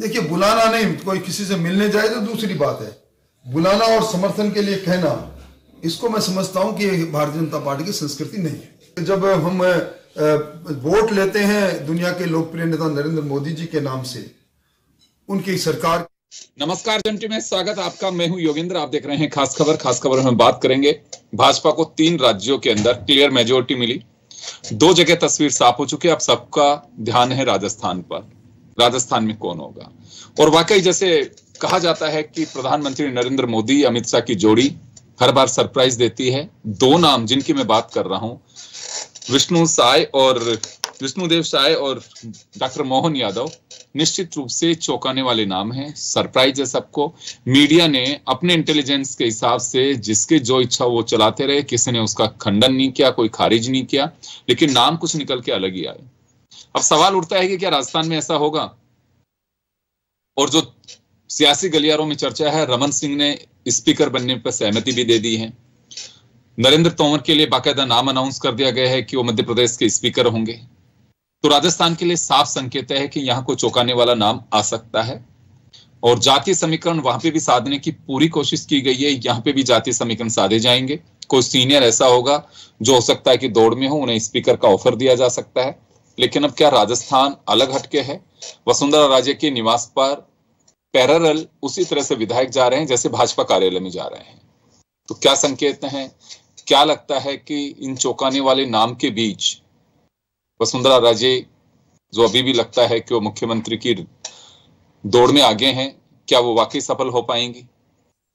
देखिए, बुलाना नहीं, कोई किसी से मिलने जाए तो दूसरी बात है, बुलाना और समर्थन के लिए कहना, इसको मैं समझता हूं कि भारतीय जनता पार्टी की संस्कृति नहीं है। जब हम वोट लेते हैं दुनिया के लोकप्रिय नेता नरेंद्र मोदी जी के नाम से, उनकी सरकार। नमस्कार जंटी में स्वागत आपका, मैं हूं योगेंद्र। आप देख रहे हैं खास खबर। खास खबर में बात करेंगे, भाजपा को 3 राज्यों के अंदर क्लियर मेजोरिटी मिली, 2 जगह तस्वीर साफ हो चुकी है। अब सबका ध्यान है राजस्थान पर। राजस्थान में कौन होगा? और वाकई जैसे कहा जाता है कि प्रधानमंत्री नरेंद्र मोदी अमित शाह की जोड़ी हर बार सरप्राइज देती है। 2 नाम जिनकी मैं बात कर रहा हूं, विष्णुदेव साय और डॉक्टर मोहन यादव, निश्चित रूप से चौंकाने वाले नाम हैं। सरप्राइज है सबको। मीडिया ने अपने इंटेलिजेंस के हिसाब से जिसके जो इच्छा वो चलाते रहे, किसी ने उसका खंडन नहीं किया, कोई खारिज नहीं किया, लेकिन नाम कुछ निकल के अलग ही आए। अब सवाल उठता है कि क्या राजस्थान में ऐसा होगा? और जो सियासी गलियारों में चर्चा है, रमन सिंह ने स्पीकर बनने पर सहमति भी दे दी है। नरेंद्र तोमर के लिए बाकायदा नाम अनाउंस कर दिया गया है कि वो मध्य प्रदेश के स्पीकर होंगे। तो राजस्थान के लिए साफ संकेत है कि यहां कोई चौंकाने वाला नाम आ सकता है। और जातीय समीकरण वहां पे भी साधने की पूरी कोशिश की गई है। यहां पे भी जातीय समीकरण साधे जाएंगे। कोई सीनियर ऐसा होगा जो हो सकता है कि दौड़ में हो, उन्हें स्पीकर का ऑफर दिया जा सकता है। लेकिन अब क्या राजस्थान अलग हटके है? वसुंधरा राजे के निवास पर पैरेलल उसी तरह से विधायक जा रहे हैं जैसे भाजपा कार्यालय में जा रहे हैं। तो क्या संकेत हैं? क्या लगता है कि इन चौंकाने वाले नाम के बीच वसुंधरा राजे, जो अभी भी लगता है कि वो मुख्यमंत्री की दौड़ में आगे हैं, क्या वो वाकई सफल हो पाएंगी?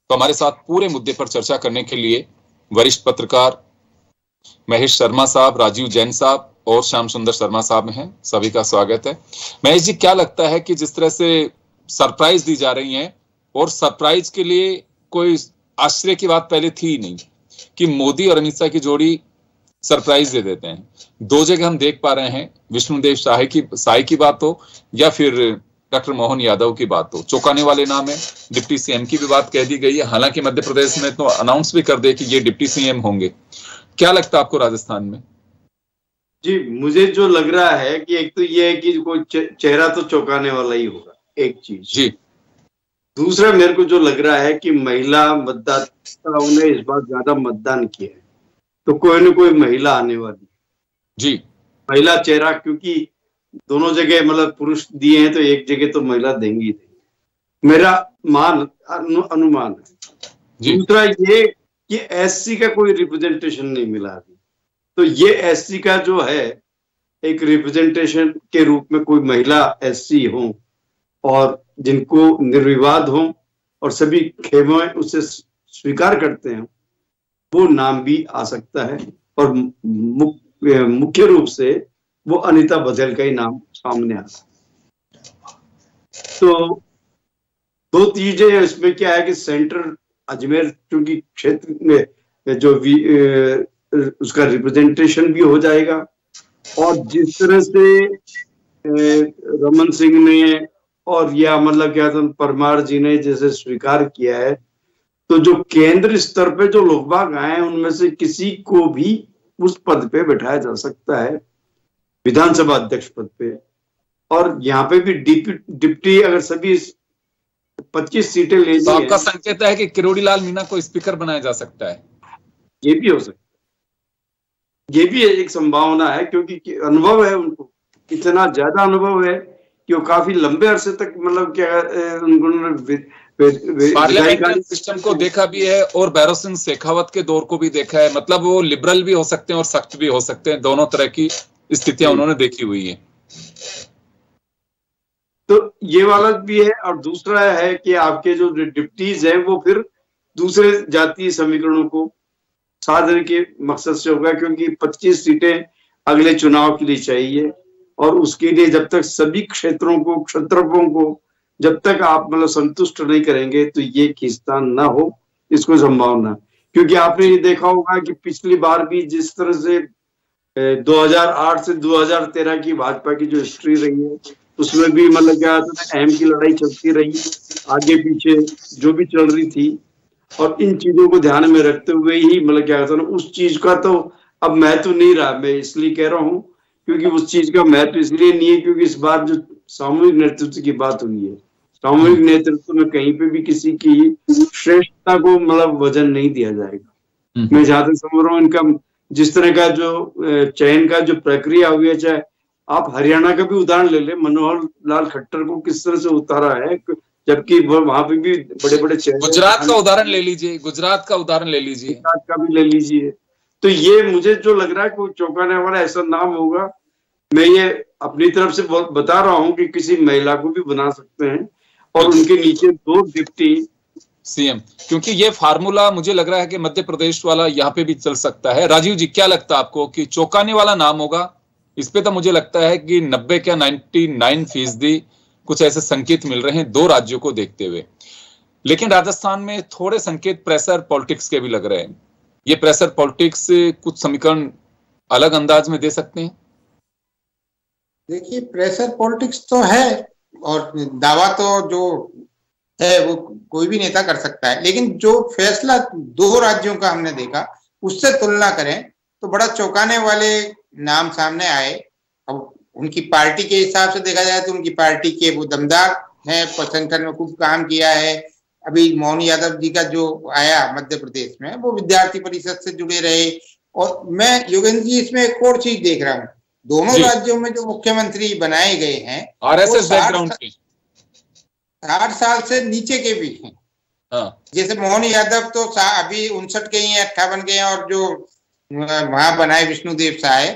तो हमारे साथ पूरे मुद्दे पर चर्चा करने के लिए वरिष्ठ पत्रकार महेश शर्मा साहब, राजीव जैन साहब और श्याम सुंदर शर्मा साहब हैं। सभी का स्वागत है। महेश जी, क्या लगता है कि जिस तरह से सरप्राइज दी जा रही हैं, और सरप्राइज के लिए कोई आश्चर्य की बात पहले थी ही नहीं कि मोदी और अमित शाह की जोड़ी सरप्राइज दे देते हैं। 2 जगह हम देख पा रहे हैं, विष्णुदेव साय की बात हो या फिर डॉक्टर मोहन यादव की बात हो, चौंकाने वाले नाम है। डिप्टी सीएम की भी बात कह दी गई है, हालांकि मध्य प्रदेश में तो अनाउंस भी कर दे कि ये डिप्टी सीएम होंगे। क्या लगता है आपको राजस्थान में? जी, मुझे जो लग रहा है कि एक तो ये है कि कोई चेहरा तो चौंकाने वाला ही होगा, एक चीज जी। दूसरा, मेरे को जो लग रहा है कि महिला मतदाताओं ने इस बार ज्यादा मतदान किया है, तो कोई न कोई महिला आने वाली जी। महिला चेहरा, क्योंकि दोनों जगह मतलब पुरुष दिए हैं तो एक जगह तो महिला देंगी देंगी, मेरा अनुमान है। दूसरा ये कि एससी का कोई रिप्रेजेंटेशन नहीं मिला अभी, तो ये एससी का जो है एक रिप्रेजेंटेशन के रूप में कोई महिला एससी हो और जिनको निर्विवाद हो और सभी खेमे उसे स्वीकार करते हैं, वो नाम भी आ सकता है। और मुख्य रूप से वो अनीता बघेल का ही नाम सामने आ सकता है। तो 2 चीजें हैं इसमें। क्या है कि सेंट्रल अजमेर चूंकि क्षेत्र में जो उसका रिप्रेजेंटेशन भी हो जाएगा, और जिस तरह से रमन सिंह ने और या मतलब क्या था परमार जी ने जैसे स्वीकार किया है, तो जो केंद्र स्तर पे जो लोग बाग आए हैं उनमें से किसी को भी उस पद पे बैठाया जा सकता है, विधानसभा अध्यक्ष पद पे। और यहाँ पे भी डिप्टी अगर सभी 25 सीटें ले ली, तो आपका संकेत है कि किरोड़ी लाल मीणा को स्पीकर बनाया जा सकता है? ये भी हो सकता है, ये भी एक संभावना है, क्योंकि अनुभव है उनको, इतना ज्यादा अनुभव है कि वो काफी लंबे अरसे तक मतलब क्या उन्होंने पार्लियामेंट्री सिस्टम को देखा भी है और भैरव सिंह शेखावत के दौर को भी देखा है। मतलब वो लिबरल भी हो सकते हैं और सख्त भी हो सकते हैं, दोनों तरह की स्थितियां उन्होंने देखी हुई है। तो ये वाला भी है। और दूसरा है कि आपके जो डिप्टीज हैं वो फिर दूसरे जातीय समीकरणों को साधने के मकसद से होगा, क्योंकि 25 सीटें अगले चुनाव के लिए चाहिए, और उसके लिए जब तक सभी क्षेत्रों को, क्षत्रपों को जब तक आप मतलब संतुष्ट नहीं करेंगे तो ये खींचतान ना हो, इसको संभावना। क्योंकि आपने ये देखा होगा कि पिछली बार भी जिस तरह से 2008 से 2013 की भाजपा की जो हिस्ट्री रही है, उसमें भी मतलब क्या था, अहम की लड़ाई चलती रही, आगे पीछे जो भी चल रही थी। और इन चीजों को ध्यान में रखते हुए ही मतलब क्या कहता है, उस चीज का तो अब महत्व नहीं रहा। मैं इसलिए कह रहा हूँ क्योंकि उस चीज का महत्व इसलिए नहीं है क्योंकि इस बार जो सामूहिक नेतृत्व की बात हुई है, सामूहिक नेतृत्व में कहीं पे भी किसी की श्रेष्ठता को मतलब वजन नहीं दिया जाएगा। मैं जहां तक समझ रहा हूँ, इनका जिस तरह का जो चयन का जो प्रक्रिया हुई है, चाहे आप हरियाणा का भी उदाहरण ले ले, मनोहर लाल खट्टर को किस तरह से उतारा है, जबकि वहां पे भी बड़े बड़े चेहरे। गुजरात का उदाहरण ले लीजिए, गुजरात का उदाहरण ले लीजिए, गुजरात का भी ले लीजिए। तो ये मुझे जो लग रहा है कि चौंकाने वाला ऐसा नाम होगा। मैं ये अपनी तरफ से बता रहा हूँ कि किसी महिला को भी बना सकते हैं और उनके नीचे 2 डिप्टी सीएम, क्योंकि ये फार्मूला मुझे लग रहा है कि मध्य प्रदेश वाला यहाँ पे भी चल सकता है। राजीव जी, क्या लगता है आपको कि चौंकाने वाला नाम होगा? इस पे तो मुझे लगता है कि 90 क्या 99% कुछ ऐसे संकेत मिल रहे हैं 2 राज्यों को देखते हुए। लेकिन राजस्थान में थोड़े संकेत प्रेशर पॉलिटिक्स के भी लग रहे हैं। ये प्रेशर पॉलिटिक्स कुछ समीकरण अलग अंदाज में दे सकते हैं। देखिए, प्रेशर पॉलिटिक्स तो है और दावा तो जो है वो कोई भी नेता कर सकता है, लेकिन जो फैसला 2 राज्यों का हमने देखा उससे तुलना करें तो बड़ा चौंकाने वाले नाम सामने आए। अब उनकी पार्टी के हिसाब से देखा जाए तो उनकी पार्टी के वो दमदार हैं, संगठन में खूब काम किया है। अभी मोहन यादव जी का जो आया मध्य प्रदेश में, वो विद्यार्थी परिषद से जुड़े रहे। और मैं योगेंद्र जी इसमें एक और चीज देख रहा हूँ, दोनों राज्यों में जो मुख्यमंत्री बनाए गए हैं आरएसएस बैकग्राउंड के 60 साल से नीचे के भी हैं। जैसे मोहन यादव तो अभी 59 के ही हैं, 58 के हैं, और जो वहां बनाए विष्णुदेव साय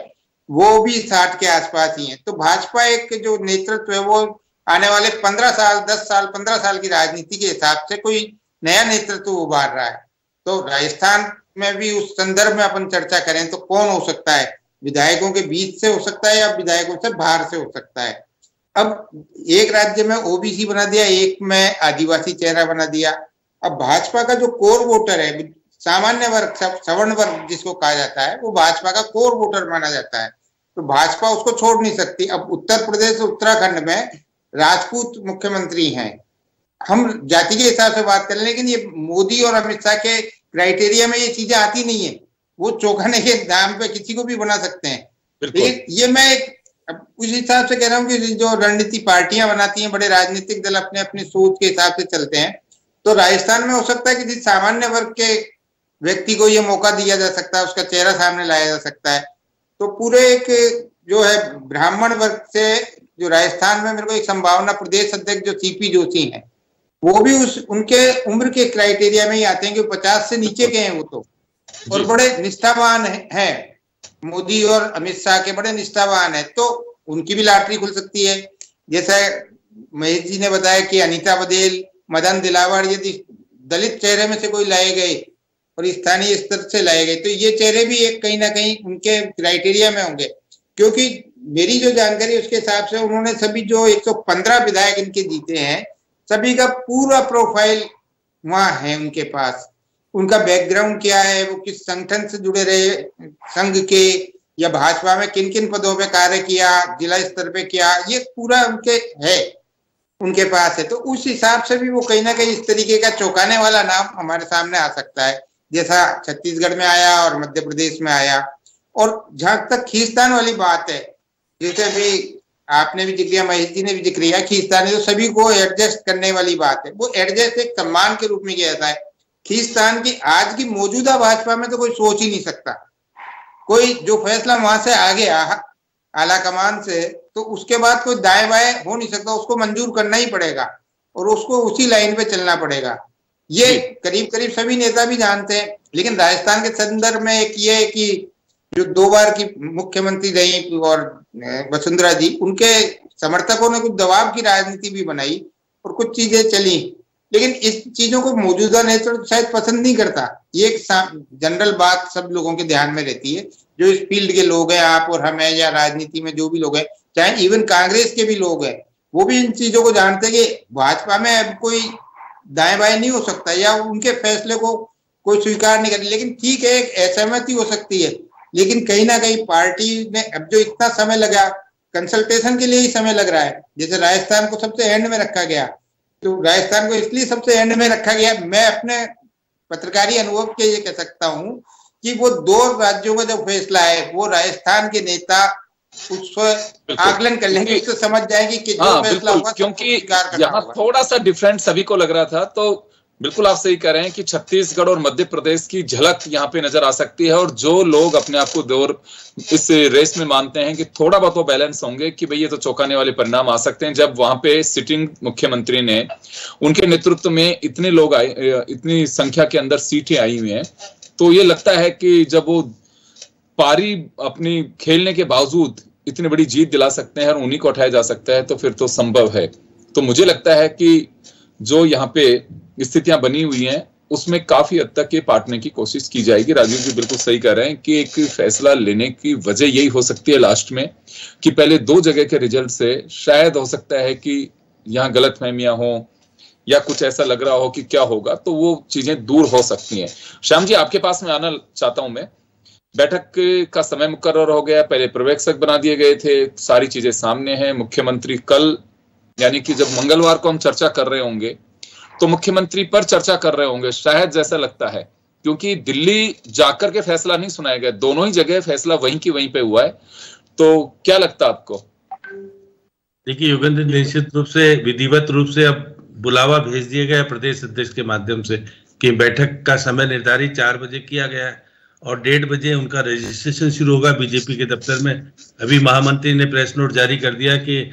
वो भी 60 के आसपास ही हैं। तो भाजपा एक जो नेतृत्व है वो आने वाले 15 साल 10 साल 15 साल की राजनीति के हिसाब से कोई नया नेतृत्व उभार रहा है। तो राजस्थान में भी उस संदर्भ में अपन चर्चा करें तो कौन हो सकता है? विधायकों के बीच से हो सकता है या विधायकों से बाहर से हो सकता है। अब एक राज्य में ओबीसी बना दिया, एक में आदिवासी चेहरा बना दिया। अब भाजपा का जो कोर वोटर है, सामान्य वर्ग, सवर्ण वर्ग जिसको कहा जाता है, वो भाजपा का कोर वोटर माना जाता है। तो भाजपा उसको छोड़ नहीं सकती। अब उत्तर प्रदेश उत्तराखंड में राजपूत मुख्यमंत्री हैं। हम जाति के हिसाब से बात करें, लेकिन ये मोदी और अमित शाह के क्राइटेरिया में ये चीजें आती नहीं है। वो चौंकाने के नाम पे किसी को भी बना सकते हैं। लेकिन ये मैं उस हिसाब से कह रहा हूँ कि जो रणनीति पार्टियां बनाती हैं, बड़े राजनीतिक दल अपने अपनी सोच के हिसाब से चलते हैं। तो राजस्थान में हो सकता है कि किसी सामान्य वर्ग के व्यक्ति को ये मौका दिया जा सकता है, उसका चेहरा सामने लाया जा सकता है। तो पूरे एक जो है ब्राह्मण वर्ग से जो राजस्थान में मेरे को एक संभावना, प्रदेश अध्यक्ष जो सीपी जोशी हैं, वो भी उनके उम्र के क्राइटेरिया में ही आते हैं कि 50 से नीचे के हैं वो तो, और बड़े निष्ठावान हैं। मोदी और अमित शाह के बड़े निष्ठावान है, तो उनकी भी लॉटरी खुल सकती है। जैसा महेश जी ने बताया कि अनीता बघेल, मदन दिलावर यदि दलित चेहरे में से कोई लाए गए और स्थानीय स्तर से लाए गए, तो ये चेहरे भी एक कहीं ना कहीं उनके क्राइटेरिया में होंगे। क्योंकि मेरी जो जानकारी उसके हिसाब से उन्होंने सभी जो 115 विधायक इनके जीते हैं, सभी का पूरा प्रोफाइल वहां है उनके पास। उनका बैकग्राउंड क्या है, वो किस संगठन से जुड़े रहे, संघ के या भाजपा में किन किन पदों पे कार्य किया, जिला स्तर पे किया, ये पूरा उनके है, उनके पास है। तो उस हिसाब से भी वो कहीं ना कहीं इस तरीके का चौंकाने वाला नाम हमारे सामने आ सकता है, जैसा छत्तीसगढ़ में आया और मध्य प्रदेश में आया। और जहां तक खींचतान वाली बात है, जैसे अभी आपने भी जिक्र किया, महेश जी ने भी जिक्र किया, खींचतान तो सभी को एडजस्ट करने वाली बात है। वो एडजस्ट एक सम्मान के रूप में किया जाता है। खींचतान की आज की मौजूदा भाजपा में तो कोई सोच ही नहीं सकता। कोई जो फैसला वहां से आ गया आला कमान से, तो उसके बाद कोई दाएं बाएं हो नहीं सकता, उसको मंजूर करना ही पड़ेगा और उसको उसी लाइन पे चलना पड़ेगा। ये करीब करीब सभी नेता भी जानते हैं। लेकिन राजस्थान के संदर्भ में एक ये है कि जो 2 बार की मुख्यमंत्री रही और वसुंधरा जी, उनके समर्थकों ने कुछ दबाव की राजनीति भी बनाई और कुछ चीजें चली, लेकिन इस चीजों को मौजूदा नेतृत्व शायद पसंद नहीं करता। ये एक जनरल बात सब लोगों के ध्यान में रहती है, जो इस फील्ड के लोग हैं, आप और हम हैं, या राजनीति में जो भी लोग हैं, चाहे इवन कांग्रेस के भी लोग हैं, वो भी इन चीजों को जानते हैं कि भाजपा में अब कोई दाएं बाएं नहीं हो सकता या उनके फैसले को कोई स्वीकार नहीं करे। लेकिन ठीक है, एक असहमति हो सकती है, लेकिन कहीं ना कहीं पार्टी ने अब जो इतना समय लगा, कंसल्टेशन के लिए ही समय लग रहा है। जैसे राजस्थान को सबसे एंड में रखा गया, तो राजस्थान को इसलिए सबसे एंड में रखा गया, मैं अपने पत्रकारी अनुभव के ये कह सकता हूँ कि वो 2 राज्यों का जो फैसला है, वो राजस्थान के नेता उसको आकलन कर लेंगे तो समझ जाएंगे कि जो फैसला हुआ, क्योंकि यहाँ थोड़ा सा डिफरेंट सभी को लग रहा था। तो बिल्कुल आप सही कह रहे हैं कि छत्तीसगढ़ और मध्य प्रदेश की झलक यहाँ पे नजर आ सकती है, और जो लोग अपने आप को दौर इस रेस में मानते हैं कि थोड़ा बहुत वो बैलेंस होंगे कि भाई ये तो चौंकाने वाले परिणाम आ सकते हैं। जब वहां पे सिटिंग मुख्यमंत्री ने उनके नेतृत्व में इतने लोग आए, इतनी संख्या के अंदर सीटें आई हुई हैं, तो ये लगता है कि जब वो पारी अपनी खेलने के बावजूद इतनी बड़ी जीत दिला सकते हैं और उन्हीं को उठाया जा सकता है, तो फिर तो संभव है। तो मुझे लगता है कि जो यहाँ पे स्थितियां बनी हुई हैं उसमें काफी हद तक ये पाटने की कोशिश की जाएगी। राजीव जी बिल्कुल सही कह रहे हैं कि एक फैसला लेने की वजह यही हो सकती है लास्ट में कि पहले 2 जगह के रिजल्ट से शायद हो सकता है कि यहाँ गलतफहमियां हो या कुछ ऐसा लग रहा हो कि क्या होगा, तो वो चीजें दूर हो सकती हैं। श्याम जी आपके पास में आना चाहता हूं मैं। बैठक का समय मुकर्रर हो गया, पहले पर्यवेक्षक बना दिए गए थे, सारी चीजें सामने हैं। मुख्यमंत्री कल यानी कि जब मंगलवार को हम चर्चा कर रहे होंगे तो मुख्यमंत्री पर चर्चा कर रहे होंगे शायद, जैसा लगता है, क्योंकि दिल्ली जाकर के फैसला नहीं सुनाया गया, दोनों ही जगह फैसला वहीं की वहीं पे हुआ है। तो क्या लगता है आपको? देखिए योगेंद्र, निश्चित रूप से विधिवत रूप से अब बुलावा भेज दिया गया प्रदेश अध्यक्ष के माध्यम से कि बैठक का समय निर्धारित 4 बजे किया गया है और 1:30 बजे उनका रजिस्ट्रेशन शुरू होगा बीजेपी के दफ्तर में। अभी महामंत्री ने प्रेस नोट जारी कर दिया कि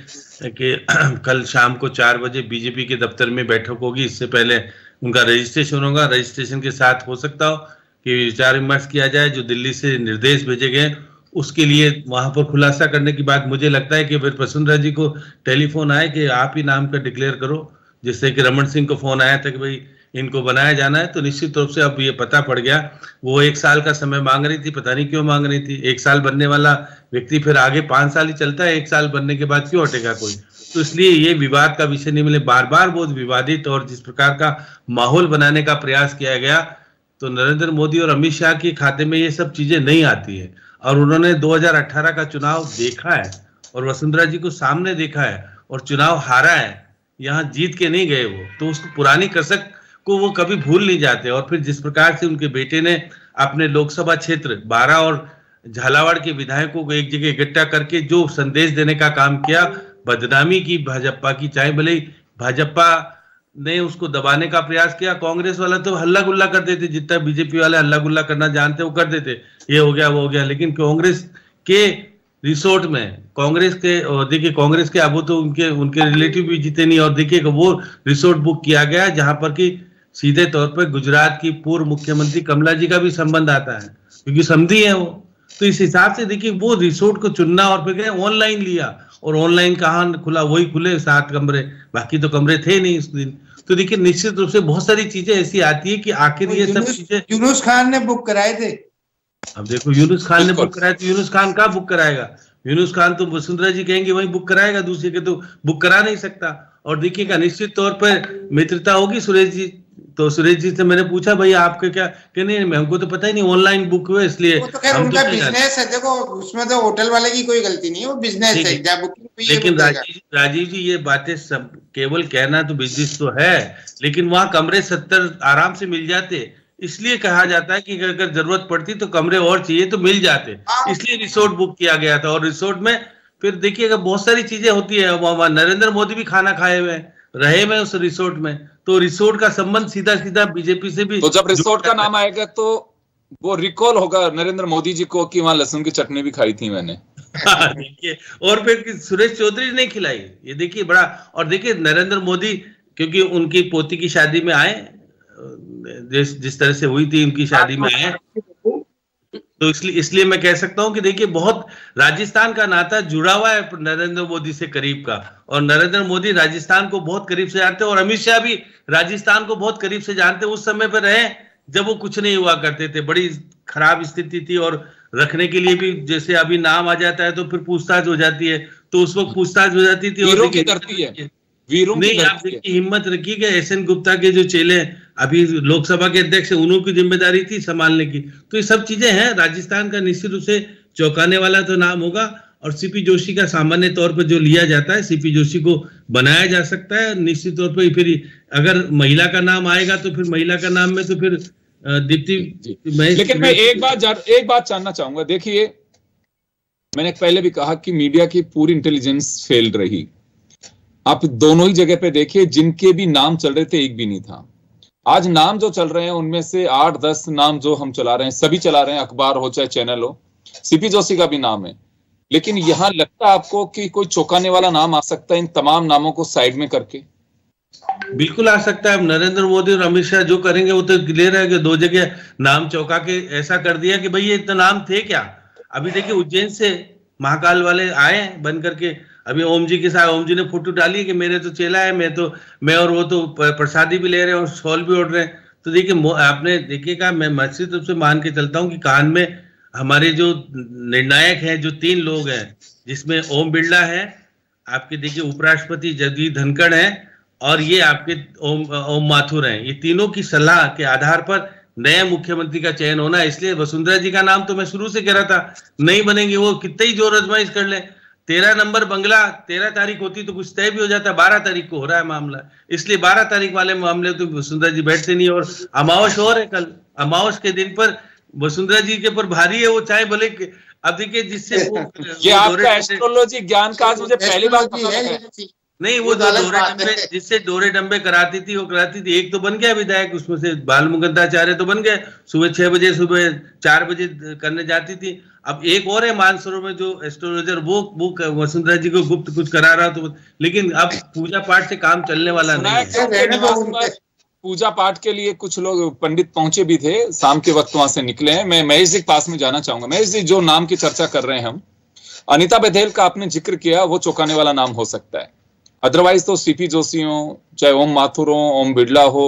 कल शाम को 4 बजे बीजेपी के दफ्तर में बैठक होगी। इससे पहले उनका रजिस्ट्रेशन होगा। रजिस्ट्रेशन के साथ हो सकता हो कि विचार विमर्श किया जाए, जो दिल्ली से निर्देश भेजे गए उसके लिए वहां पर खुलासा करने की बात। मुझे लगता है कि फिर वसुंधरा जी को टेलीफोन आए कि आप ही नाम का डिक्लेयर करो, जिससे कि रमन सिंह को फोन आया था कि भाई इनको बनाया जाना है। तो निश्चित रूप से अब ये पता पड़ गया। वो 1 साल का समय मांग रही थी, पता नहीं क्यों मांग रही थी। 1 साल बनने वाला व्यक्ति फिर आगे 5 साल ही चलता है, 1 साल बनने के बाद क्यों हटेगा कोई। तो इसलिए ये विवाद का विषय नहीं मिले। बार बार बहुत विवादित और जिस प्रकार का माहौल बनाने का प्रयास किया गया, तो नरेंद्र मोदी और अमित शाह के खाते में ये सब चीजें नहीं आती है। और उन्होंने 2018 का चुनाव देखा है और वसुंधरा जी को सामने देखा है और चुनाव हारा है, यहाँ जीत के नहीं गए वो। तो उसको पुरानी कसक को वो कभी भूल नहीं जाते। और फिर जिस प्रकार से उनके बेटे ने अपने लोकसभा क्षेत्र 12 और झालावाड़ के विधायकों को एक जगह इकट्ठा करके जो संदेश देने का काम किया, बदनामी की भाजपा की, चाहे भले ही भाजपा ने उसको दबाने का प्रयास किया, कांग्रेस वाला तो हल्ला गुल्ला कर देते, जितना बीजेपी वाले हल्ला गुल्ला करना जानते वो कर देते, ये हो गया वो हो गया। लेकिन कांग्रेस के रिसोर्ट में कांग्रेस के, देखिए कांग्रेस के अब तो उनके रिलेटिव भी जीते नहीं, और देखिए वो रिसोर्ट बुक किया गया जहां पर कि सीधे तौर पर गुजरात की पूर्व मुख्यमंत्री कमला जी का भी संबंध आता है, क्योंकि समधी है वो। तो इस हिसाब से देखिए वो रिसोर्ट को चुनना और फिर ऑनलाइन लिया, और ऑनलाइन कहाँ खुला, वही खुले 7 कमरे, बाकी तो कमरे थे नहीं उस दिन। तो देखिए निश्चित रूप से बहुत सारी चीजें ऐसी आती है कि आखिर ये सब चीजें यूनुस खान ने बुक कराए थे। अब देखो यूनुस खान ने बुक कराया, तो यूनुस खान कहाँ बुक कराएगा? यूनुस खान तो वसुंधरा जी कहेंगे वही बुक कराएगा, दूसरे के तो बुक करा नहीं सकता। और देखिएगा निश्चित तौर पर मित्रता होगी सुरेश जी। तो सुरेश जी से मैंने पूछा भाई आपके क्या, कि नहीं हमको तो पता ही नहीं, ऑनलाइन बुक हुए इसलिए। वो तो खैर उनका बिजनेस है, देखो उसमें तो होटल वाले की कोई गलती नहीं है, वो बिजनेस है, जब बुकिंग हुई है। लेकिन राजीव जी ये बातें सब केवल कहना तो बिजनेस तो है, लेकिन वहां कमरे 70 आराम से मिल जाते। इसलिए कहा जाता है कि अगर जरूरत पड़ती तो कमरे और चाहिए तो मिल जाते, इसलिए रिसोर्ट बुक किया गया था। और रिसोर्ट में फिर देखिएगा बहुत सारी चीजें होती है। वहां नरेंद्र मोदी भी खाना खाए हुए रहे में उस रिसोर्ट में, तो रिसोर्ट का संबंध सीधा सीधा बीजेपी से भी। तो जब रिसोर्ट का नाम आएगा तो वो रिकॉल होगा नरेंद्र मोदी जी को कि वहां लहसुन की चटनी भी खाई थी मैंने। देखिए, और फिर सुरेश चौधरी ने खिलाई, ये देखिए बड़ा। और देखिए नरेंद्र मोदी क्योंकि उनकी पोती की शादी में आए, जिस तरह से हुई थी उनकी शादी में आए, तो इसलिए मैं कह सकता हूं कि देखिए बहुत राजस्थान का नाता जुड़ा हुआ है नरेंद्र मोदी से करीब का, और नरेंद्र मोदी राजस्थान को बहुत करीब से जानते हैं, और अमित शाह भी राजस्थान को बहुत करीब से जानते हैं। उस समय पर रहे जब वो कुछ नहीं हुआ करते थे, बड़ी खराब स्थिति थी, और रखने के लिए भी जैसे अभी नाम आ जाता है तो फिर पूछताछ हो जाती है, तो उस वक्त पूछताछ हो जाती थी। वीरों की धरती है, वीरों नहीं, आप देखिए हिम्मत रखिएगा। एसएन गुप्ता के जो चेले अभी लोकसभा के अध्यक्ष हैं, उन्हों की जिम्मेदारी थी संभालने की। तो ये सब चीजें हैं। राजस्थान का निश्चित रूप से चौंकाने वाला तो नाम होगा, और सीपी जोशी का सामान्य तौर पर जो लिया जाता है, सीपी जोशी को बनाया जा सकता है निश्चित तौर पर। फिर अगर महिला का नाम आएगा तो फिर महिला का नाम में तो फिर दीप्ति। लेकिन मैं एक बात जानना चाहूंगा। देखिए मैंने पहले भी कहा कि मीडिया की पूरी इंटेलिजेंस फेल रही। आप दोनों ही जगह पे देखिए, जिनके भी नाम चल रहे थे एक भी नहीं था। आज नाम जो चल रहे हैं उनमें से 8-10 नाम जो हम चला रहे हैं, सभी चला रहे हैं, अखबार हो चाहे चैनल हो। सीपी जोशी का भी नाम है, लेकिन यहां लगता है आपको कि कोई चौंकाने वाला नाम आ सकता है इन तमाम नामों को साइड में करके? बिल्कुल आ सकता है। नरेंद्र मोदी और अमित शाह जो करेंगे वो तो क्लियर है कि 2 जगह नाम चौंका के ऐसा कर दिया कि भाई ये इतना नाम थे क्या। अभी देखिए उज्जैन से महाकाल वाले आए बन करके, अभी ओम जी के साथ ओम जी ने फोटो डाली है कि मेरे तो चेला है, मैं और वो तो प्रसादी भी ले रहे हैं और शॉल भी ओढ़ रहे हैं। तो देखिए आपने देखिएगा, मैं मस्जिद रूप से मान के चलता हूँ कि कान में हमारे जो निर्णायक हैं, जो 3 लोग हैं, जिसमें ओम बिरला है, आपके देखिए उपराष्ट्रपति जगदीप धनखड़ है, और ये आपके ओम माथुर हैं। ये तीनों की सलाह के आधार पर नए मुख्यमंत्री का चयन होना है। इसलिए वसुंधरा जी का नाम तो मैं शुरू से कह रहा था नहीं बनेंगे, वो कितने ही जोर आजमाइश कर ले। 13 नंबर बंगला 13 तारीख होती तो कुछ तय भी हो जाता, 12 तारीख को हो रहा है मामला, इसलिए 12 तारीख वाले मामले तो वसुंधरा जी बैठते नहीं। और अमावस और है कल, अमावस के दिन पर वसुंधरा जी के ऊपर भारी है वो, चाहे भले अब देखिए जिससे ये आपका एस्ट्रोलॉजी ज्ञान का आज मुझे पहली बार पता लगा। नहीं, वो डोरे डंबे जिससे डोरे डंबे कराती थी वो कराती थी। एक तो बन गया विधायक, उसमें से बाल मुकुंदाचार्य तो बन गए, सुबह 6 बजे सुबह 4 बजे करने जाती थी। अब एक और है मानसरोवर में जो एस्ट्रोलॉजर, वो वसुंधरा जी को गुप्त कुछ करा रहा तो, लेकिन अब पूजा पाठ से काम चलने वाला नहीं है। पूजा पाठ के लिए कुछ लोग पंडित पहुंचे भी थे, शाम के वक्त वहां से निकले हैं। मैं महेश जी के पास में जाना चाहूंगा। महेश जी, जो नाम की चर्चा कर रहे हैं हम, अनीता बघेल का आपने जिक्र किया, वो चौंकाने वाला नाम हो सकता है। अदरवाइज तो सीपी जोशी हो, चाहे ओम माथुर हो, ओम बिरला हो,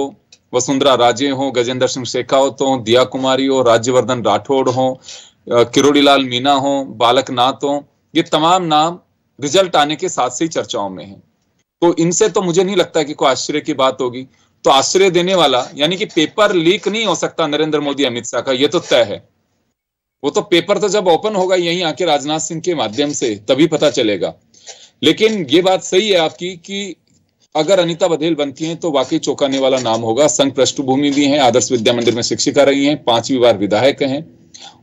वसुंधरा राजे हो, गजेंद्र सिंह शेखावत हो, दिया कुमारी हो, राज्यवर्धन राठौड़ हो, किरोड़ीलाल मीना हो, बालक नाथ हो, ये तमाम नाम रिजल्ट आने के साथ से ही चर्चाओं में हैं। तो इनसे तो मुझे नहीं लगता कि कोई आश्चर्य की बात होगी। तो आश्चर्य देने वाला यानी कि पेपर लीक नहीं हो सकता नरेंद्र मोदी अमित शाह का, ये तो तय है। वो तो पेपर तो जब ओपन होगा यहीं आके राजनाथ सिंह के माध्यम से, तभी पता चलेगा। लेकिन ये बात सही है आपकी कि अगर अनीता बघेल बनती हैं तो वाकई चौंकाने वाला नाम होगा। संघ पृष्ठभूमि भी है, आदर्श विद्या मंदिर में शिक्षिका रही हैं, 5वीं बार विधायक हैं,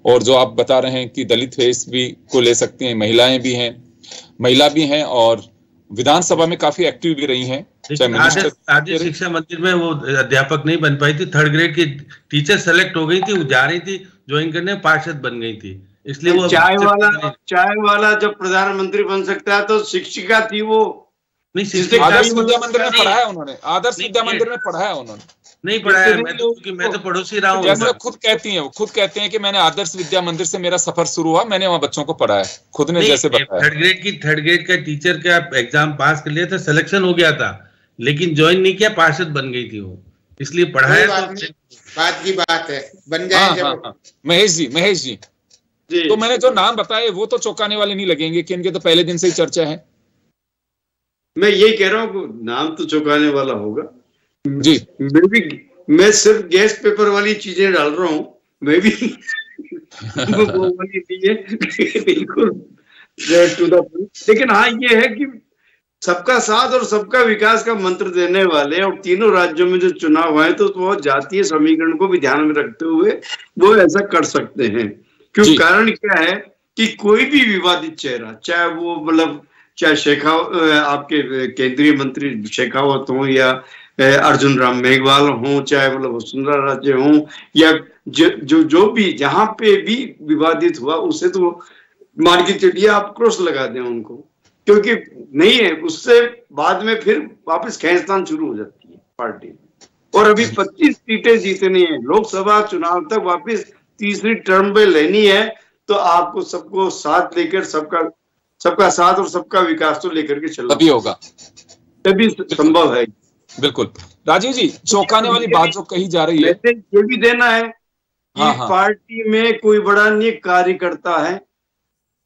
और जो आप बता रहे हैं कि दलित फेस भी को ले सकती हैं, महिला भी हैं और विधानसभा में काफी एक्टिव भी रही हैं। आदर्श शिक्षा मंदिर में वो अध्यापक नहीं बन पाई थी, 3rd ग्रेड की टीचर सेलेक्ट हो गई थी, वो जा रही थी ज्वाइन करने, पार्षद बन गई थी। इसलिए वो चाय वाला जब प्रधानमंत्री बन सकता है तो शिक्षिका थी वो नहीं। आदर्श विद्या मंदिर में पढ़ा है उन्होंने, आदर्श विद्या मंदिर में पढ़ा है उन्होंने, नहीं पढ़ाया। मैं तो पड़ोसी रहा हूँ। जैसे खुद कहते हैं कि मैंने आदर्श विद्या मंदिर से मेरा सफर शुरू हुआ, मैंने वहां बच्चों को पढ़ाया, खुद ने जैसे बताया। 3rd ग्रेड का टीचर का एग्जाम पास कर लिया था, सिलेक्शन हो गया था, लेकिन ज्वाइन नहीं किया, पार्षद बन गई थी वो, इसलिए पढ़ाया। बात की बात है, बन जाए। महेश जी तो मैंने जो नाम बताए वो तो चौंकाने वाले नहीं लगेंगे कि इनके तो पहले दिन से ही चर्चा है। मैं यही कह रहा हूँ, नाम तो चौंकाने वाला होगा जी। मैं सिर्फ गैस पेपर वाली चीजें डाल रहा हूँ, मैं भी वो वाली चीजें बिल्कुल टू द पॉइंट। लेकिन हाँ, ये है कि सबका साथ और सबका विकास का मंत्र देने वाले और तीनों राज्यों में जो चुनाव आए तो वो जातीय समीकरण को भी ध्यान में रखते हुए वो ऐसा कर सकते हैं। क्यों? कारण क्या है कि कोई भी विवादित चेहरा, चाहे वो मतलब चाहे आपके केंद्रीय मंत्री शेखावत हो या अर्जुन राम मेघवाल हो, चाहे मतलब वसुंधरा राजे हो, या जो भी जहां पे भी विवादित हुआ उसे तो मान के चलिए आप क्रॉस लगा दें उनको, क्योंकि नहीं है उससे बाद में फिर वापस खींचतान शुरू हो जाती है पार्टी। और अभी 25 सीटें जीतनी है, लोकसभा चुनाव तक वापस 3री टर्म पे लेनी है, तो आपको सबको साथ लेकर सबका साथ और सबका विकास तो लेकर के चलना तभी होगा, तभी संभव है। बिल्कुल। राजीव जी, चौंकाने वाली बात जो कही जा रही है, ये भी देना है कि पार्टी में कोई बड़ा नहीं कार्यकर्ता है,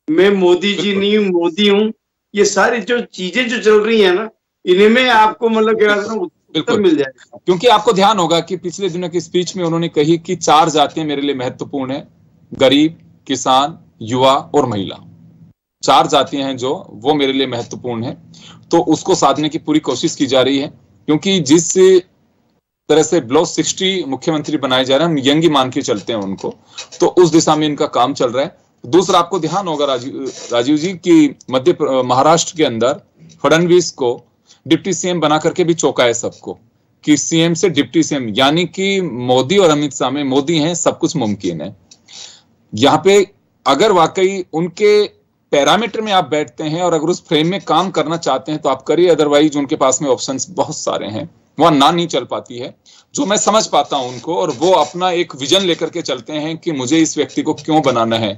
मैं मोदी जी नहीं हूँ, मोदी हूँ, ये सारी जो चीजें जो चल रही है ना, इनमें आपको मतलब उत्तर मिल जाएगा। क्योंकि आपको ध्यान होगा कि पिछले दिनों की स्पीच में उन्होंने कही कि 4 जातियां मेरे लिए महत्वपूर्ण है, गरीब, किसान, युवा और महिला। 4 जातियां हैं जो वो मेरे लिए महत्वपूर्ण है, तो उसको साधने की पूरी कोशिश की जा रही है। क्योंकि जिस तरह से ब्लॉक 60 मुख्यमंत्री बनाए जा रहे हैं, हम यंग ही मान के चलते हैं उनको, तो उस दिशा में इनका काम चल रहा है। दूसरा, आपको ध्यान होगा राजीव जी कि महाराष्ट्र के अंदर फडणवीस को डिप्टी सीएम बना करके भी चौंकाया सबको कि सीएम से डिप्टी सीएम, यानी कि मोदी और अमित शाह में मोदी हैं, सब कुछ मुमकिन है। यहाँ पे अगर वाकई उनके पैरामीटर में आप बैठते हैं और अगर उस फ्रेम में काम करना चाहते हैं तो आप करिए, अदरवाइज उनके पास में ऑप्शंस बहुत सारे हैं, वहां ना नहीं चल पाती है। जो मैं समझ पाता हूं उनको, और वो अपना एक विजन लेकर के चलते हैं कि मुझे इस व्यक्ति को क्यों बनाना है,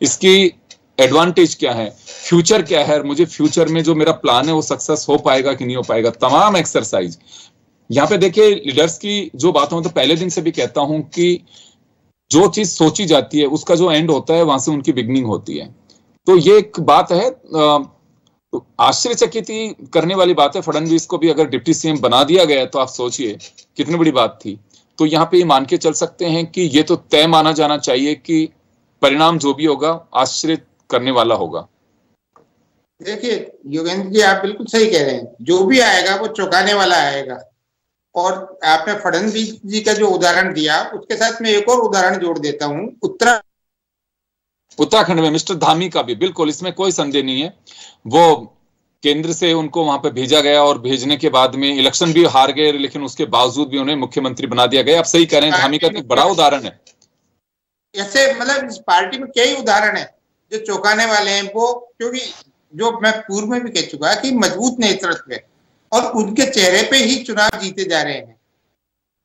इसकी एडवांटेज क्या है, फ्यूचर क्या है, मुझे फ्यूचर में जो मेरा प्लान है वो सक्सेस हो पाएगा कि नहीं हो पाएगा, तमाम एक्सरसाइज। यहाँ पे देखिए, लीडर्स की जो बात हो, तो पहले दिन से भी कहता हूं कि जो चीज सोची जाती है उसका जो एंड होता है वहां से उनकी बिगनिंग होती है। तो ये एक बात है, तो आश्चर्यचकित करने वाली बात है। फडणवीस को भी अगर डिप्टी सीएम बना दिया गया तो आप सोचिए कितनी बड़ी बात थी। तो यहाँ पे ये मान के चल सकते हैं कि ये तो तय माना जाना चाहिए कि परिणाम जो भी होगा आश्चर्य करने वाला होगा। देखिए योगेंद्र जी, आप बिल्कुल सही कह रहे हैं, जो भी आएगा वो चौंकाने वाला आएगा। और आपने फडणवीस जी का जो उदाहरण दिया, उसके साथ मैं एक और उदाहरण जोड़ देता हूँ, उत्तराखंड में मिस्टर धामी का भी, बिल्कुल इसमें कोई संदेह नहीं है। वो केंद्र से उनको वहां पे भेजा गया और भेजने के बाद में इलेक्शन भी हार गए, लेकिन उसके बावजूद भी उन्हें मुख्यमंत्री बना दिया गया। आप सही कह रहे हैं, धामी का एक बड़ा उदाहरण है। ऐसे मतलब इस पार्टी में कई उदाहरण है जो चौंकाने वाले हैं। वो क्योंकि जो मैं पूर्व में भी कह चुका कि मजबूत नेतृत्व है और उनके चेहरे पे ही चुनाव जीते जा रहे हैं।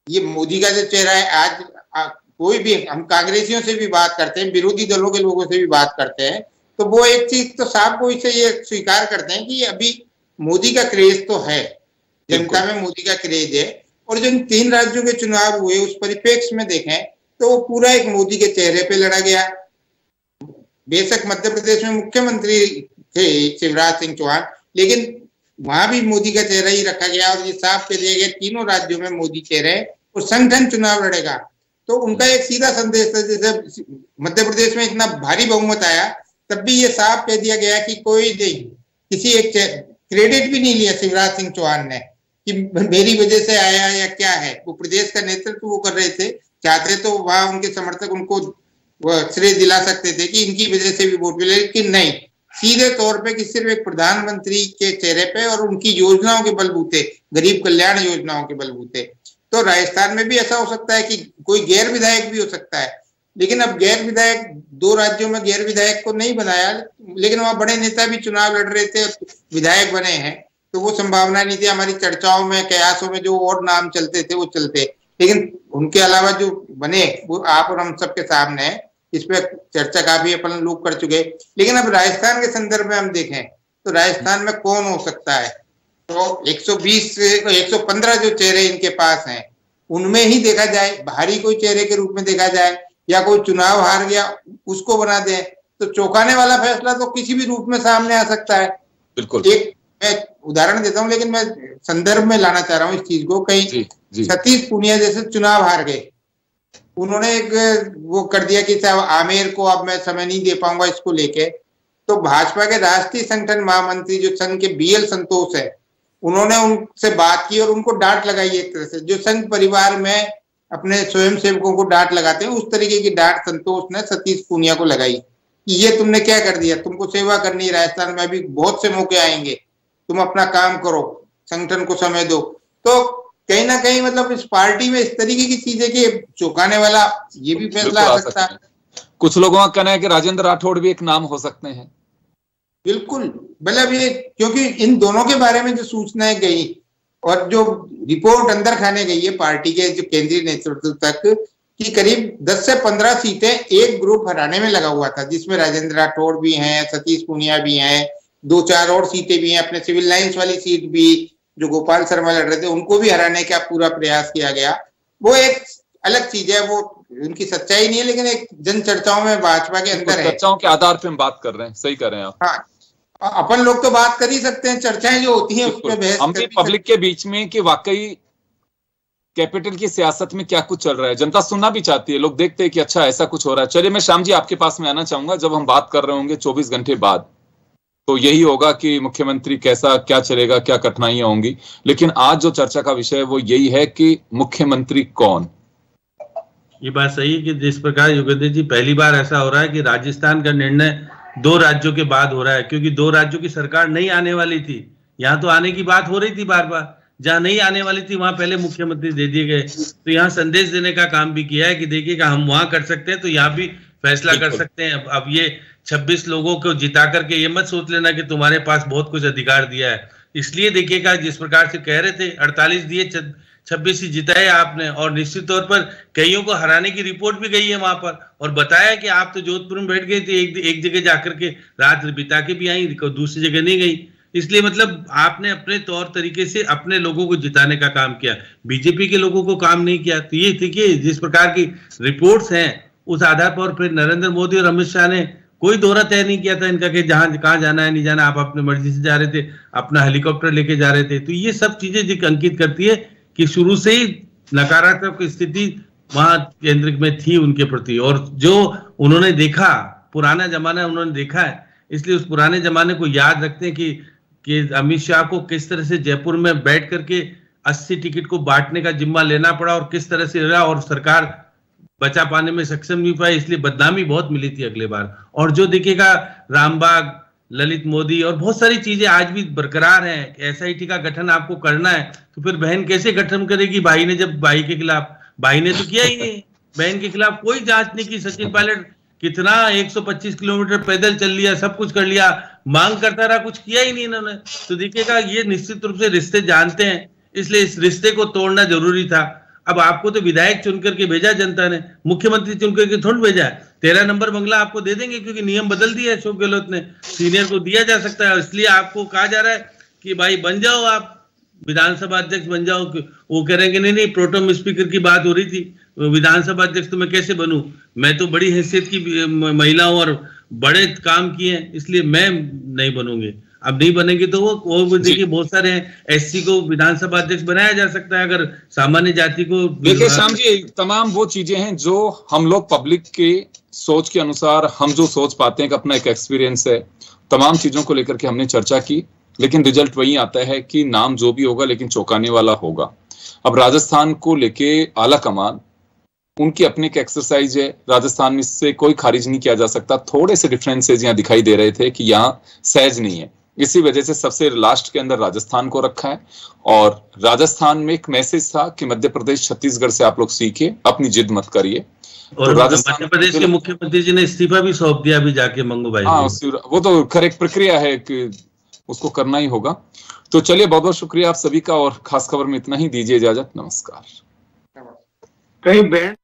ये मोदी का जो चेहरा है, आज कोई भी, हम कांग्रेसियों से भी बात करते हैं, विरोधी दलों के लोगों से भी बात करते हैं, तो वो एक चीज तो साफ कोई से ये स्वीकार करते हैं कि अभी मोदी का क्रेज तो है, जनता में मोदी का क्रेज है। और जो 3 राज्यों के चुनाव हुए उस परिप्रेक्ष्य में देखें तो पूरा एक मोदी के चेहरे पे लड़ा गया। बेशक मध्य प्रदेश में मुख्यमंत्री थे शिवराज सिंह चौहान, लेकिन वहां भी मोदी का चेहरा ही रखा गया और ये साफ कह दिया गया तीनों राज्यों में मोदी चेहरा है और संगठन चुनाव लड़ेगा। तो उनका एक सीधा संदेश था। जैसे मध्य प्रदेश में इतना भारी बहुमत आया, तब भी ये साफ कह दिया गया कि कोई नहीं, किसी एक क्रेडिट भी नहीं लिया शिवराज सिंह चौहान ने कि मेरी वजह से आया या क्या है। वो प्रदेश का नेतृत्व वो कर रहे थे, चाहते तो वहां उनके समर्थक उनको श्रेय दिला सकते थे कि इनकी वजह से भी वोट मिले, लेकिन नहीं, सीधे तौर पे कि सिर्फ एक प्रधानमंत्री के चेहरे पे और उनकी योजनाओं के बलबूते, गरीब कल्याण योजनाओं के बलबूते। तो राजस्थान में भी ऐसा हो सकता है कि कोई गैर विधायक भी हो सकता है, लेकिन अब गैर विधायक 2 राज्यों में गैर विधायक को नहीं बनाया, लेकिन वहां बड़े नेता भी चुनाव लड़ रहे थे, विधायक बने हैं, तो वो संभावना नहीं थी। हमारी चर्चाओं में, कयासों में जो और नाम चलते थे वो चलते, लेकिन उनके अलावा जो बने वो आप और हम सबके सामने है। इस पर चर्चा काफी अपन लोग कर चुके। लेकिन अब राजस्थान के संदर्भ में हम देखें तो राजस्थान में कौन हो सकता है, तो 120 115 जो चेहरे इनके पास हैं उनमें ही देखा जाए, बाहरी कोई चेहरे के रूप में देखा जाए या कोई चुनाव हार गया उसको बना दे, तो चौंकाने वाला फैसला तो किसी भी रूप में सामने आ सकता है। बिल्कुल। एक मैं उदाहरण देता हूं, लेकिन मैं संदर्भ में लाना चाह रहा हूं इस चीज को। कहीं सतीश पूनिया जैसे चुनाव हार गए, उन्होंने एक वो कर दिया कि साहब आमेर को अब मैं समय नहीं दे पाऊंगा इसको लेके। तो भाजपा के राष्ट्रीय संगठन महामंत्री जो संघ के BL संतोष है, उन्होंने उनसे बात की और उनको डांट लगाई एक तरह से, जो संघ परिवार में अपने स्वयं सेवकों को डांट लगाते हैं, उस तरीके की डांट संतोष ने सतीश पूनिया को लगाई कि ये तुमने क्या कर दिया, तुमको सेवा करनी है, राजस्थान में अभी बहुत से मौके आएंगे, तुम अपना काम करो, संगठन को समय दो। तो कहीं ना कहीं मतलब इस पार्टी में इस तरीके की चीजें कि चौंकाने वाला ये भी फैसला आ सकता है। कुछ लोगों का कहना है कि राजेंद्र राठौड़ भी एक नाम हो सकते हैं। बिल्कुल, मतलब ये क्योंकि इन दोनों के बारे में जो सूचनाएं गई और जो रिपोर्ट अंदर खाने गई है पार्टी के जो केंद्रीय नेतृत्व तक, कि करीब 10 से 15 सीटें एक ग्रुप हराने में लगा हुआ था, जिसमें राजेंद्र राठौड़ भी हैं, सतीश पूनिया भी हैं, 2-4 और सीटें भी हैं, अपने सिविल लाइंस वाली सीट भी जो गोपाल शर्मा लड़ रहे थे उनको भी हराने का पूरा प्रयास किया गया। वो एक अलग चीज है, वो उनकी सच्चाई नहीं है, लेकिन एक जन चर्चाओं में भाजपा के अंदर है। चर्चाओं के आधार पे हम बात कर रहे हैं, सही कर रहे हैं आप। हाँ, अपन लोग तो बात कर ही सकते हैं, चर्चाएं जो होती हैं उस पर बहस हम भी पब्लिक के बीच में कि वाकई कैपिटल की सियासत में क्या कुछ चल रहा है, जनता सुनना भी चाहती है, लोग देखते हैं कि अच्छा ऐसा कुछ हो रहा है। चलिए मैं श्याम जी आपके पास में आना चाहूंगा। जब हम बात कर रहे होंगे 24 घंटे बाद, तो यही होगा कि मुख्यमंत्री कैसा, क्या चलेगा, क्या कठिनाइयां होंगी। लेकिन आज जो चर्चा का विषय है वो यही है कि मुख्यमंत्री कौन। ये बात सही है कि जिस प्रकार योगेंद्र जी पहली बार ऐसा हो रहा है कि राजस्थान का निर्णय 2 राज्यों के बाद हो रहा है, क्योंकि 2 राज्यों की सरकार नहीं आने वाली थी। यहाँ तो आने की बात हो रही थी बार बार, जहां नहीं आने वाली थी वहां पहले मुख्यमंत्री दे दिए गए। तो यहाँ संदेश देने का काम भी किया है कि देखिएगा हम वहां कर सकते हैं तो यहाँ भी फैसला कर सकते हैं। अब ये 26 लोगों को जिता करके ये मत सोच लेना कि तुम्हारे पास बहुत कुछ अधिकार दिया है। इसलिए देखिएगा जिस प्रकार से कह रहे थे 48 दिए 26 ही जिताए आपने, और निश्चित तौर पर कईयों को हराने की रिपोर्ट भी गई है वहां पर, और बताया कि आप तो जोधपुर में बैठ गई थी, एक जगह जाकर के रात बिता के भी आई, दूसरी जगह नहीं गई। इसलिए मतलब आपने अपने तौर तरीके से अपने लोगों को जिताने का काम किया, बीजेपी के लोगों को काम नहीं किया। तो ये देखिए जिस प्रकार की रिपोर्ट्स हैं उस आधार पर फिर नरेंद्र मोदी और अमित शाह ने कोई दौरा तय नहीं किया था इनका कि जहां कहाँ जाना है नहीं जाना, आप अपनी मर्जी से जा रहे थे, अपना हेलीकॉप्टर लेके जा रहे थे। तो ये सब चीजें अंकित करती है कि शुरू से ही नकारात्मक स्थिति वहां केंद्र में थी उनके प्रति, और जो उन्होंने देखा पुराना जमाना उन्होंने देखा है, इसलिए उस पुराने जमाने को याद रखते हैं कि अमित शाह को किस तरह से जयपुर में बैठ करके 80 टिकट को बांटने का जिम्मा लेना पड़ा और किस तरह से रहा, और सरकार बचा पाने में सक्षम नहीं पाई, इसलिए बदनामी बहुत मिली थी अगले बार। और जो देखिएगा रामबाग, ललित मोदी और बहुत सारी चीजें आज भी बरकरार हैं। एसआईटी का गठन आपको करना है तो फिर बहन कैसे गठन करेगी? भाई ने जब भाई के खिलाफ, भाई ने तो किया ही नहीं, बहन के खिलाफ कोई जांच नहीं की। सचिन पायलट कितना 125 किलोमीटर पैदल चल लिया, सब कुछ कर लिया, मांग करता रहा, कुछ किया ही नहीं इन्होंने। तो देखिएगा ये निश्चित रूप से रिश्ते जानते हैं, इसलिए इस रिश्ते को तोड़ना जरूरी था। अब आपको तो विधायक चुन करके भेजा जनता ने, मुख्यमंत्री चुन करके थोड़ा भेजा है। 13 नंबर बंगला आपको दे देंगे क्योंकि नियम बदल दिया है अशोक गहलोत ने, सीनियर को दिया जा सकता है। इसलिए आपको कहा जा रहा है कि भाई बन जाओ, आप विधानसभा अध्यक्ष बन जाओ। वो करेंगे नहीं, प्रोटेम स्पीकर की बात हो रही थी, विधानसभा अध्यक्ष तो मैं कैसे बनूं, मैं तो बड़ी हैसियत की महिला हूं और बड़े काम किए हैं, इसलिए मैं नहीं बनूंगी। अब नहीं बनेंगे तो वो देखिए बहुत सारे हैं, एससी को विधानसभा अध्यक्ष बनाया जा सकता है, अगर सामान्य जाति को। देखिए श्याम जी, तमाम वो चीजें हैं जो हम लोग पब्लिक के सोच के अनुसार हम जो सोच पाते हैं कि अपना एक एक्सपीरियंस है, तमाम चीजों को लेकर के हमने चर्चा की, लेकिन रिजल्ट वही आता है कि नाम जो भी होगा लेकिन चौंकाने वाला होगा। अब राजस्थान को लेके आला कमान उनकी अपनी एक एक्सरसाइज है, राजस्थान में इससे कोई खारिज नहीं किया जा सकता। थोड़े से डिफरेंसेज यहाँ दिखाई दे रहे थे कि यहाँ सहज नहीं है, इसी वजह से सबसे लास्ट के अंदर राजस्थान को रखा है। और राजस्थान में एक मैसेज था कि मध्य प्रदेश छत्तीसगढ़ से आप लोग सीखिए, अपनी जिद मत करिए। और तो मध्य प्रदेश के मुख्यमंत्री जी ने इस्तीफा भी सौंप दिया अभी जाके मंगू भाई। हाँ, वो तो करेक्ट प्रक्रिया है कि उसको करना ही होगा। तो चलिए, बहुत बहुत शुक्रिया आप सभी का, और खास खबर में इतना ही, दीजिए इजाजत, नमस्कार। कहीं बैंड